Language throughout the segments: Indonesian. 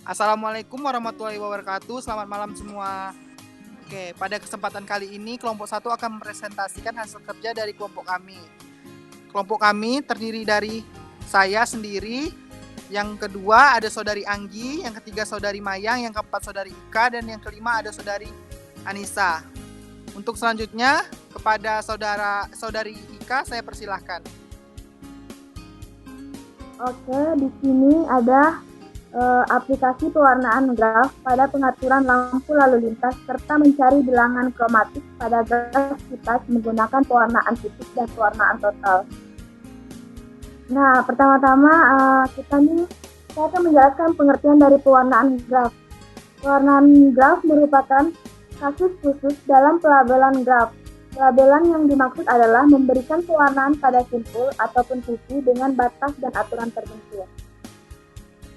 Assalamualaikum warahmatullahi wabarakatuh. Selamat malam semua. Oke, pada kesempatan kali ini kelompok 1 akan mempresentasikan hasil kerja dari kelompok kami. Kelompok kami terdiri dari saya sendiri, yang kedua ada saudari Anggi, yang ketiga saudari Mayang, yang keempat saudari Ika, dan yang kelima ada saudari Anissa. Untuk selanjutnya kepada saudari Ika saya persilahkan. Oke, di sini ada aplikasi pewarnaan graf pada pengaturan lampu lalu lintas serta mencari bilangan kromatik pada graf kita menggunakan pewarnaan titik dan pewarnaan total. Nah, pertama-tama saya akan menjelaskan pengertian dari pewarnaan graf. Pewarnaan graf merupakan kasus khusus dalam pelabelan graf. Pelabelan yang dimaksud adalah memberikan pewarnaan pada simpul ataupun sisi dengan batas dan aturan tertentu.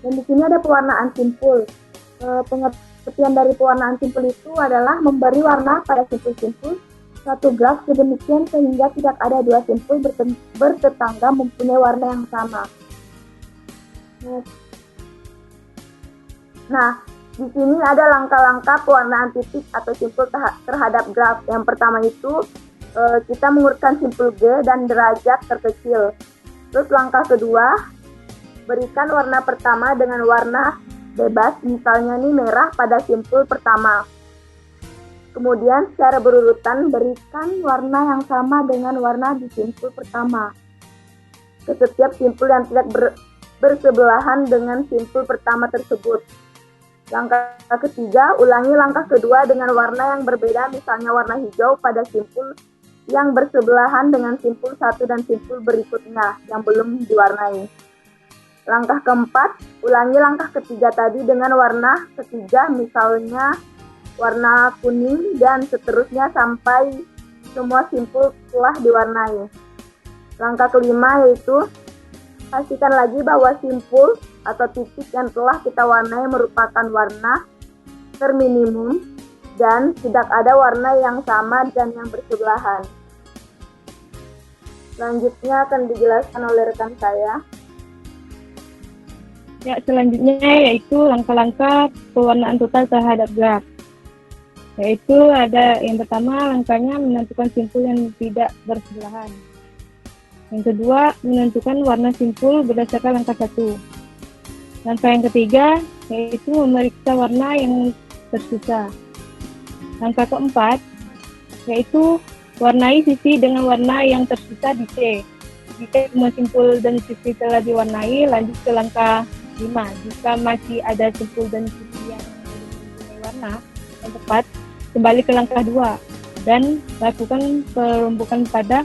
Dan di sini ada pewarnaan simpul. Pengertian dari pewarnaan simpul itu adalah memberi warna pada simpul-simpul satu graf sedemikian sehingga tidak ada dua simpul bertetangga mempunyai warna yang sama. Nah, di sini ada langkah-langkah pewarnaan titik atau simpul terhadap graf. Yang pertama itu kita mengurutkan simpul G dan derajat terkecil. Terus langkah kedua, berikan warna pertama dengan warna bebas, misalnya nih merah pada simpul pertama. Kemudian secara berurutan berikan warna yang sama dengan warna di simpul pertama ke setiap simpul yang tidak bersebelahan dengan simpul pertama tersebut. Langkah ketiga, ulangi langkah kedua dengan warna yang berbeda, misalnya warna hijau pada simpul yang bersebelahan dengan simpul 1 dan simpul berikutnya yang belum diwarnai. Langkah keempat, ulangi langkah ketiga tadi dengan warna ketiga, misalnya warna kuning dan seterusnya sampai semua simpul telah diwarnai. Langkah kelima yaitu pastikan lagi bahwa simpul atau titik yang telah kita warnai merupakan warna terminimum dan tidak ada warna yang sama dan yang bersebelahan. Selanjutnya akan dijelaskan oleh rekan saya. Ya, selanjutnya yaitu langkah-langkah pewarnaan total terhadap graf. Yaitu ada yang pertama, langkahnya menentukan simpul yang tidak bersebelahan. Yang kedua, menentukan warna simpul berdasarkan langkah 1. Langkah yang ketiga yaitu memeriksa warna yang tersisa. Langkah keempat yaitu warnai sisi dengan warna yang tersisa di C. Jika semua simpul dan sisi telah diwarnai, lanjut ke langkah 5. Jika masih ada simpul dan sisi yang mempunyai warna yang tepat, kembali ke langkah 2 dan lakukan perombokan pada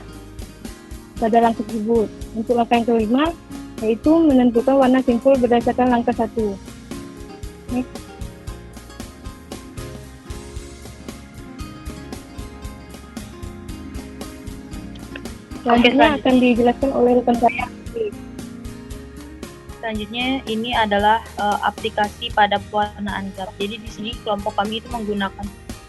langkah tersebut. Untuk langkah yang kelima yaitu menentukan warna simpul berdasarkan langkah 1. Next. Selanjutnya akan dijelaskan oleh rekan saya. Selanjutnya ini adalah aplikasi pada pewarnaan graf. Jadi di sini kelompok kami itu menggunakan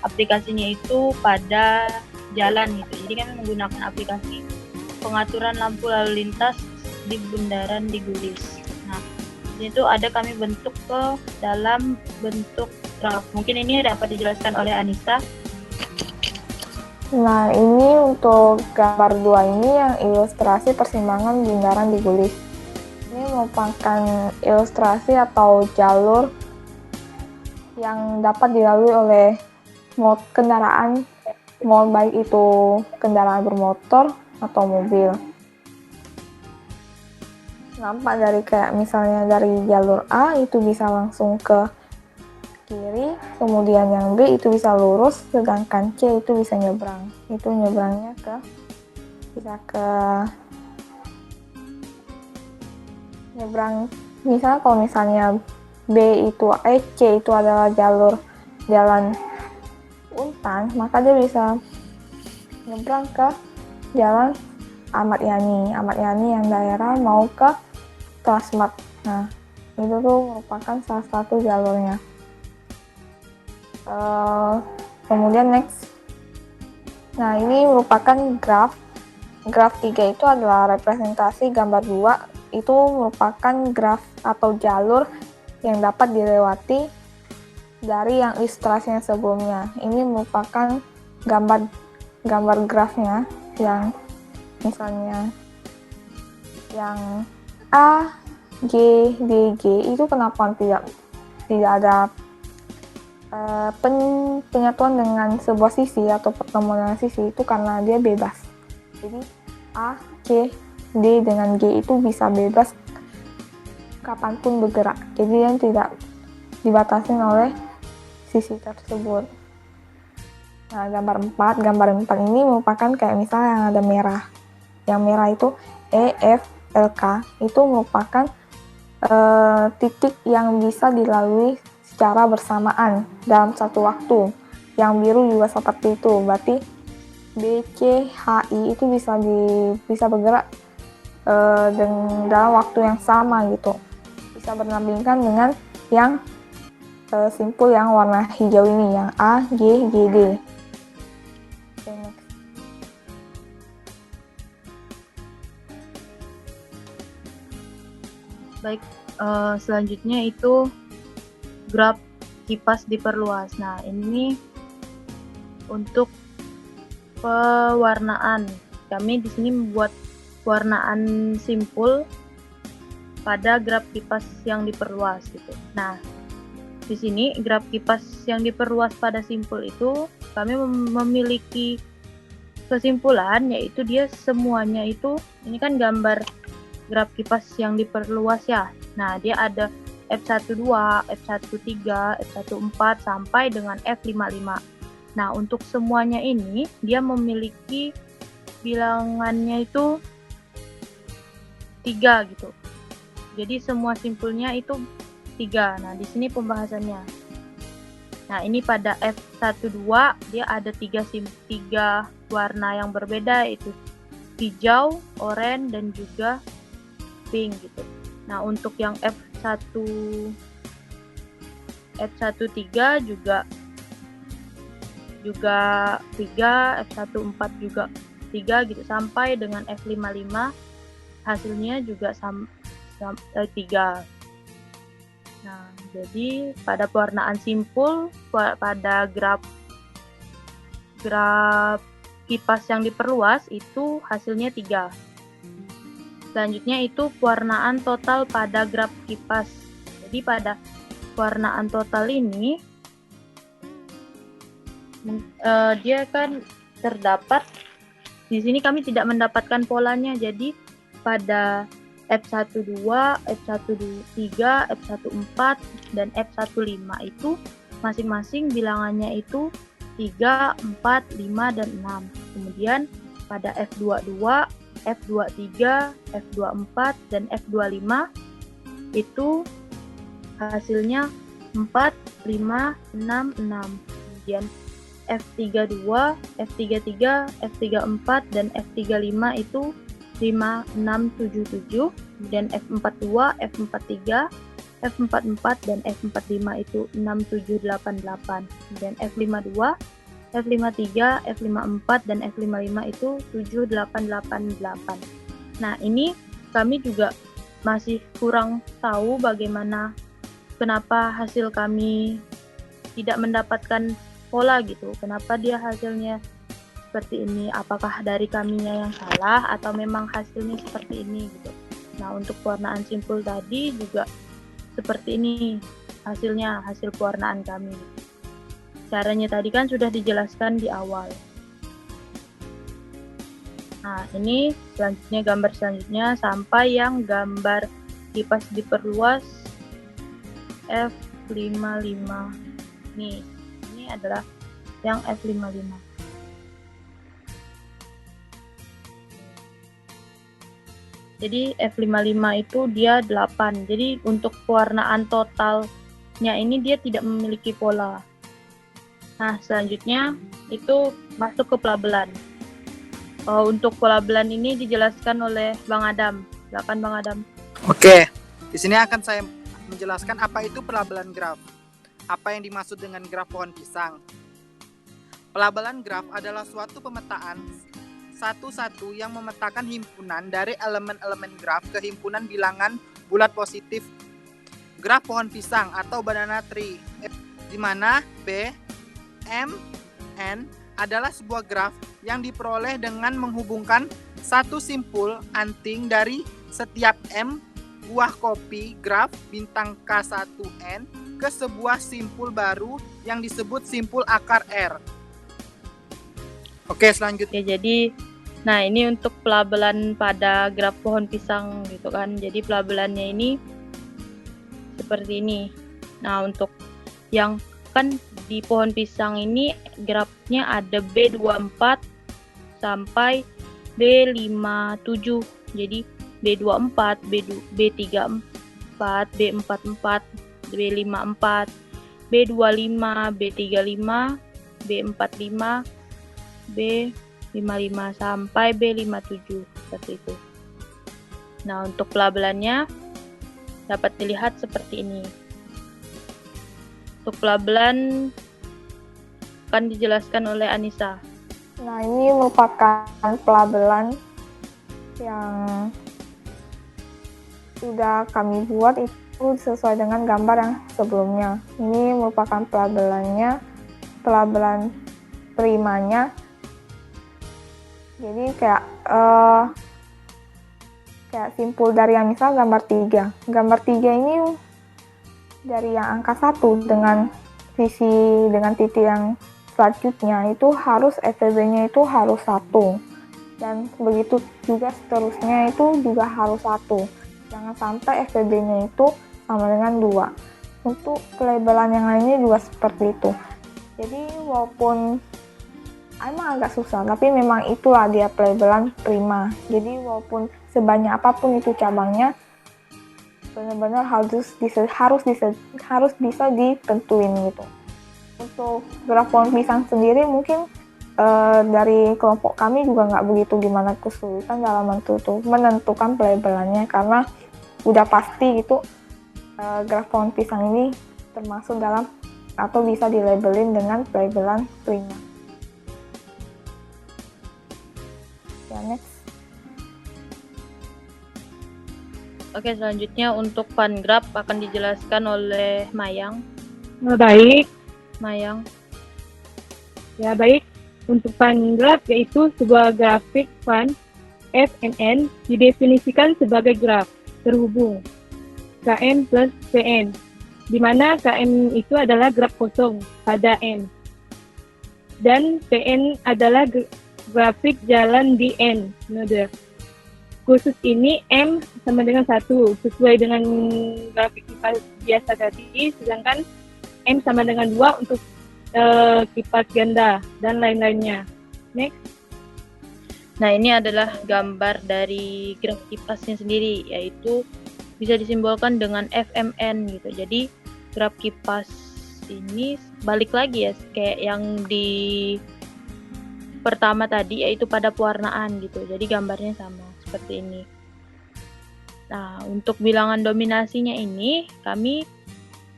aplikasinya itu pada jalan gitu. Jadi kami menggunakan aplikasi pengaturan lampu lalu lintas di bundaran di Gulis. Nah, itu ada kami bentuk ke dalam bentuk graf. Mungkin ini dapat dijelaskan oleh Anissa. Nah, ini untuk gambar 2 ini yang ilustrasi persimpangan bundaran di Gulis. Ini merupakan ilustrasi atau jalur yang dapat dilalui oleh kendaraan, mau baik itu kendaraan bermotor atau mobil. Nampak dari kayak misalnya dari jalur A itu bisa langsung ke kiri, kemudian yang B itu bisa lurus, sedangkan C itu bisa nyebrang. Itu nyebrangnya bisa ke nyebrang. Misalnya kalau misalnya C itu adalah jalan Untan, maka dia bisa nyebrang ke jalan Ahmad Yani yang daerah mau ke Transmart. Nah, itu tuh merupakan salah satu jalurnya. Kemudian next. Nah, ini merupakan graf. Graf 3 itu adalah representasi gambar 2. Itu merupakan graf atau jalur yang dapat dilewati dari yang ilustrasinya sebelumnya. Ini merupakan gambar grafnya yang misalnya yang A, G, D, G itu kenapa tidak ada penyatuan dengan sebuah sisi atau pertemuan dengan sisi, itu karena dia bebas. Jadi A, C, D dengan G itu bisa bebas kapanpun bergerak. Jadi yang tidak dibatasi oleh sisi tersebut. Nah, gambar 4 ini merupakan kayak misalnya yang ada merah. Yang merah itu E, F, L, K itu merupakan titik yang bisa dilalui secara bersamaan dalam satu waktu. Yang biru juga seperti itu. Berarti B, C, H, I itu bisa bergerak dalam waktu yang sama gitu. Bisa berlambingkan dengan yang simpul yang warna hijau ini, yang A, G, G, D. Okay, next. Baik, selanjutnya itu graf kipas diperluas. Nah, ini untuk pewarnaan. Kami di sini membuat pewarnaan simpul pada graf kipas yang diperluas gitu. Nah, di sini graf kipas yang diperluas pada simpul itu kami memiliki kesimpulan, yaitu dia semuanya itu, ini kan gambar graf kipas yang diperluas ya. Nah, dia ada F12, F13, F14 sampai dengan F55. Nah, untuk semuanya ini dia memiliki bilangannya itu 3 gitu. Jadi semua simpulnya itu 3. Nah, di sini pembahasannya. Nah, ini pada F12 dia ada 3 warna yang berbeda, itu hijau, oranye, dan juga pink gitu. Nah, untuk yang F13 juga 3, F14 juga 3 gitu, sampai dengan F55 hasilnya juga 3. Nah, jadi pada pewarnaan simpul pada graf kipas yang diperluas itu hasilnya 3. Selanjutnya itu pewarnaan total pada graf kipas. Jadi pada pewarnaan total ini dia kan terdapat di sini, kami tidak mendapatkan polanya. Jadi pada F12, F13, F14 dan F15 itu masing-masing bilangannya itu 3, 4, 5 dan 6. Kemudian pada F22, F23, F24 dan F25 itu hasilnya 4, 5, 6, 6. Kemudian F32, F33, F34 dan F35 itu 5, 6, 7, 7. Kemudian F42, F43, F44 dan F45 itu 6, 7, 8, 8. Kemudian F52, F53, F54 dan F55 itu 7, 8, 8, 8. Nah, ini kami juga masih kurang tahu bagaimana, kenapa hasil kami tidak mendapatkan pola gitu. Kenapa dia hasilnya seperti ini? Apakah dari kaminya yang salah atau memang hasilnya seperti ini gitu. Nah, untuk pewarnaan simpul tadi juga seperti ini hasilnya, hasil pewarnaan kami. Caranya tadi kan sudah dijelaskan di awal. Nah, ini selanjutnya gambar selanjutnya sampai yang gambar kipas diperluas F55. Nih, ini adalah yang F55. Jadi F55 itu dia 8. Jadi untuk pewarnaan totalnya ini dia tidak memiliki pola. Nah, selanjutnya itu masuk ke pelabelan. Untuk pelabelan ini dijelaskan oleh Bang Adam. Silakan Bang Adam. Oke, di sini akan saya menjelaskan apa itu pelabelan graf. Apa yang dimaksud dengan graf pohon pisang? Pelabelan graf adalah suatu pemetaan satu-satu yang memetakan himpunan dari elemen-elemen graf ke himpunan bilangan bulat positif graf pohon pisang atau banana tree, di mana B, M, N adalah sebuah graf yang diperoleh dengan menghubungkan satu simpul anting dari setiap M buah kopi graf bintang K1N ke sebuah simpul baru yang disebut simpul akar R. Oke, selanjutnya. Jadi, nah ini untuk pelabelan pada graf pohon pisang gitu kan. Jadi pelabelannya ini seperti ini. Nah, untuk yang kan di pohon pisang ini grafnya ada B24 sampai B57. Jadi B24, B34, B44, B54, B25, B35, B45, B55 sampai B57 seperti itu. Nah, untuk pelabelannya dapat dilihat seperti ini. Untuk pelabelan akan dijelaskan oleh Anissa. Nah, ini merupakan pelabelan yang sudah kami buat itu sesuai dengan gambar yang sebelumnya. Ini merupakan pelabelan primanya. Jadi kayak simpul dari yang misal gambar 3. Gambar 3 ini dari yang angka 1 dengan titik yang selanjutnya itu harus FVB-nya itu harus 1. Dan begitu juga seterusnya itu juga harus 1. Jangan sampai FVB-nya itu sama dengan 2. Untuk pelabelan yang lainnya juga seperti itu. Jadi walaupun emang agak susah, tapi memang itulah dia pelabelan prima. Jadi walaupun sebanyak apapun itu cabangnya, benar-benar harus bisa ditentuin gitu. Untuk graf pohon pisang sendiri mungkin dari kelompok kami juga nggak begitu gimana kesulitan dalam menentukan pelabelannya, karena udah pasti gitu graf pohon pisang ini termasuk dalam atau bisa dilabelin dengan pelabelan prima. Ya, next. Oke, selanjutnya untuk pangraf akan dijelaskan oleh Mayang. Baik. Mayang. Ya, baik. Untuk pangraf yaitu sebuah grafik pan FNN didefinisikan sebagai graf terhubung KM plus PN, di mana KM itu adalah graf kosong pada N dan PN adalah grafik jalan di N node. Khusus ini M sama dengan 1 sesuai dengan grafik biasa tadi, sedangkan M sama dengan 2 untuk kipas ganda dan lain-lainnya. Next. Nah, ini adalah gambar dari graf kipasnya sendiri, yaitu bisa disimbolkan dengan FMN gitu. Jadi graf kipas ini balik lagi ya kayak yang di pertama tadi, yaitu pada pewarnaan gitu. Jadi gambarnya sama seperti ini. Nah, untuk bilangan dominasinya ini kami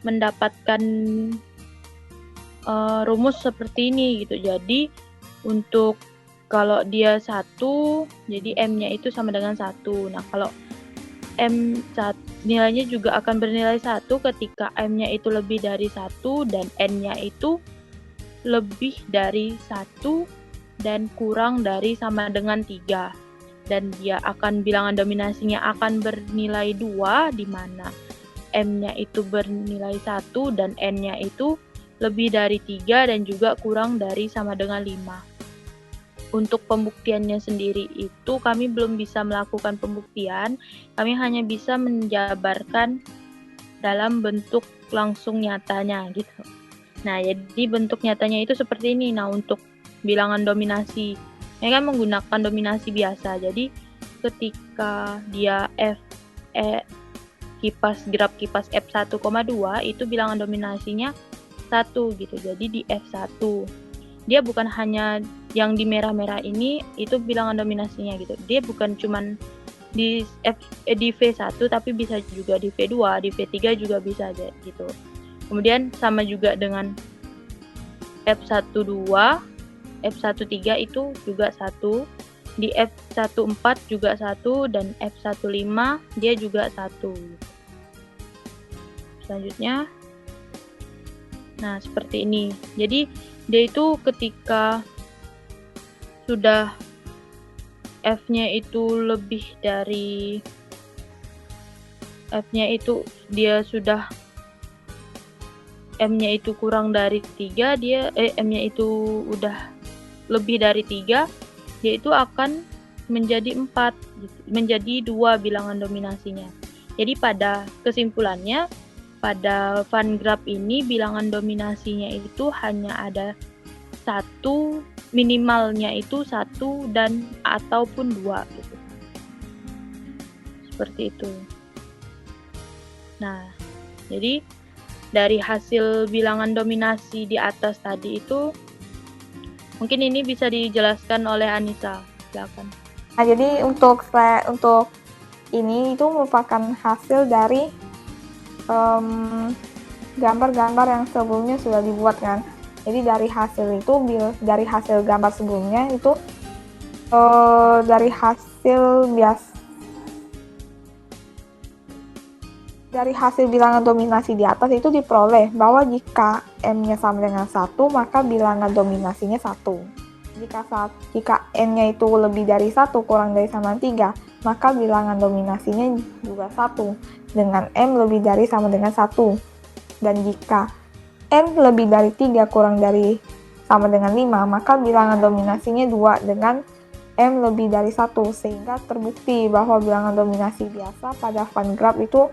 mendapatkan rumus seperti ini gitu. Jadi untuk kalau dia 1, jadi M-nya itu sama dengan 1. Nah, kalau nilainya juga akan bernilai 1 ketika M-nya itu lebih dari 1 dan N-nya itu lebih dari 1 dan kurang dari sama dengan 3. Dan dia akan bilangan dominasinya akan bernilai 2, di mana M-nya itu bernilai 1 dan N-nya itu lebih dari 3 dan juga kurang dari sama dengan 5. Untuk pembuktiannya sendiri itu kami belum bisa melakukan pembuktian, kami hanya bisa menjabarkan dalam bentuk langsung nyatanya gitu. Nah, jadi bentuk nyatanya itu seperti ini. Nah, untuk bilangan dominasi, ini kan menggunakan dominasi biasa. Jadi ketika dia graf kipas F1,2 itu bilangan dominasinya 1 gitu. Jadi di F1 dia bukan hanya yang di merah-merah ini itu bilangan dominasinya gitu. Dia bukan cuman di V1 tapi bisa juga di V2, di V3 juga bisa gitu. Kemudian sama juga dengan F12, F13 itu juga 1, di F14 juga 1 dan F15 dia juga 1. selanjutnya. Nah, seperti ini. Jadi, dia itu ketika sudah F-nya itu lebih dari F-nya itu dia sudah M-nya itu kurang dari 3, M-nya itu udah lebih dari 3, dia itu akan menjadi 4, menjadi 2 bilangan dominasinya. Jadi pada kesimpulannya, pada Van Graaf ini bilangan dominasinya itu hanya ada 1, minimalnya itu 1 dan ataupun 2 gitu. Seperti itu. Nah, jadi dari hasil bilangan dominasi di atas tadi itu, mungkin ini bisa dijelaskan oleh Anissa. Silakan. Nah, jadi untuk ini itu merupakan hasil dari gambar-gambar yang sebelumnya sudah dibuat kan. Jadi dari hasil itu, dari hasil gambar sebelumnya itu dari hasil bilangan dominasi di atas itu diperoleh bahwa jika M-nya sama dengan 1, maka bilangan dominasinya 1. Jika N-nya itu lebih dari 1 kurang dari sama 3, maka bilangan dominasinya juga 1 dengan M lebih dari sama dengan 1. Dan jika M lebih dari 3 kurang dari sama dengan 5, maka bilangan dominasinya 2 dengan M lebih dari 1, sehingga terbukti bahwa bilangan dominasi biasa pada Van Graaf itu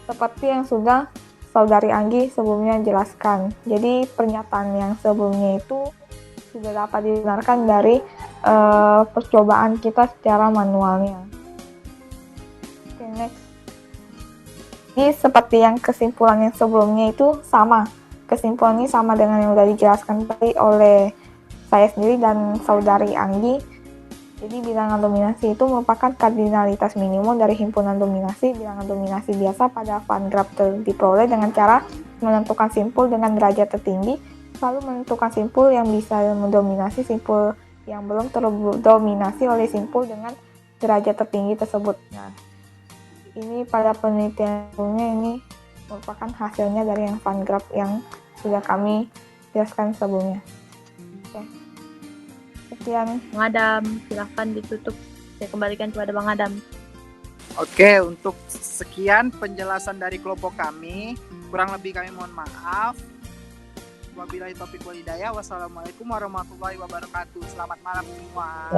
seperti yang sudah Saudari Anggi sebelumnya jelaskan. Jadi pernyataan yang sebelumnya itu sudah dapat dibenarkan dari percobaan kita secara manualnya. Oke, next. Ini seperti yang kesimpulan yang sebelumnya itu sama. Kesimpulannya sama dengan yang sudah dijelaskan tadi oleh saya sendiri dan Saudari Anggi. Jadi bilangan dominasi itu merupakan kardinalitas minimum dari himpunan dominasi. Bilangan dominasi biasa pada Van Graaf diperoleh dengan cara menentukan simpul dengan derajat tertinggi, lalu menentukan simpul yang bisa mendominasi simpul yang belum terdominasi oleh simpul dengan derajat tertinggi tersebut. Nah, ini pada penelitian sebelumnya ini merupakan hasilnya dari yang Van Graaf yang sudah kami jelaskan sebelumnya. Oke. Sekian. Bang Adam, silahkan ditutup. Saya kembalikan kepada Bang Adam. Oke, untuk sekian penjelasan dari kelompok kami. Kurang lebih kami mohon maaf. Wabillahi taufiq wal hidayah. Wassalamualaikum warahmatullahi wabarakatuh. Selamat malam semua.